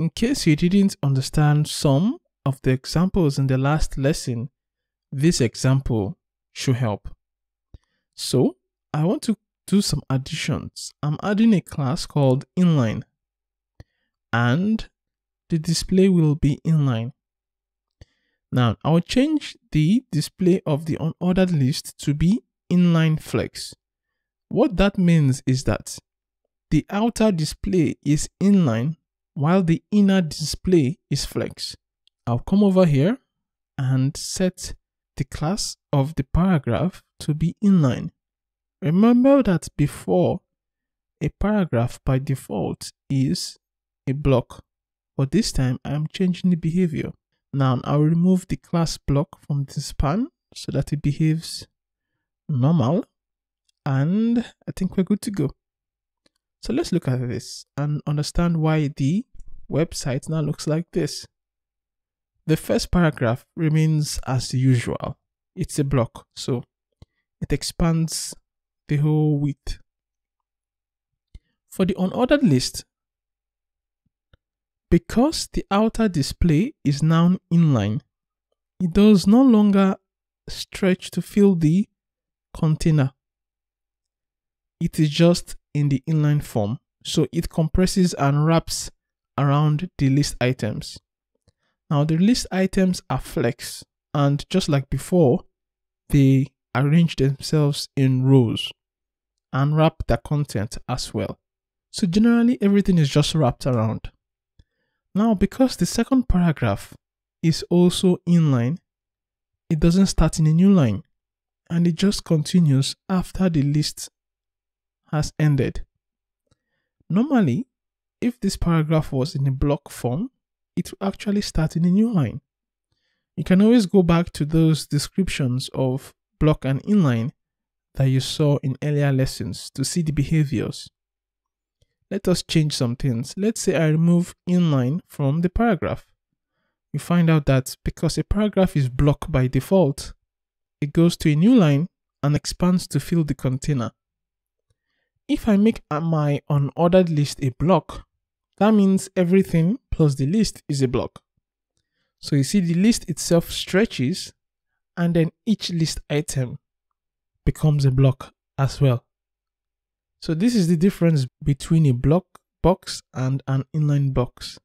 in case you didn't understand some of the examples in the last lesson, this example should help. So I want to do some additions. I'm adding a class called inline, and the display will be inline. Now I'll change the display of the unordered list to be inline flex. What that means is that the outer display is inline while the inner display is flex. I'll come over here and set the class of the paragraph to be inline. Remember that before, a paragraph by default is a block, but this time I am changing the behavior. Now I'll remove the class block from the span so that it behaves normal, and I think we're good to go. So let's look at this and understand why the website now looks like this. The first paragraph remains as usual. It's a block, so it expands the whole width. For the unordered list, because the outer display is now inline, it does no longer stretch to fill the container. It is just in the inline form, so it compresses and wraps around the list items. Now the list items are flex, and just like before, they arrange themselves in rows and wrap their content as well. So generally everything is just wrapped around. Now because the second paragraph is also inline, it doesn't start in a new line, and it just continues after the list has ended. Normally, if this paragraph was in a block form, it will actually start in a new line. You can always go back to those descriptions of block and inline that you saw in earlier lessons to see the behaviors. Let us change some things. Let's say I remove inline from the paragraph. You find out that because a paragraph is block by default, it goes to a new line and expands to fill the container. If I make my unordered list a block, that means everything plus the list is a block. So you see the list itself stretches, and then each list item becomes a block as well. So this is the difference between a block box and an inline box.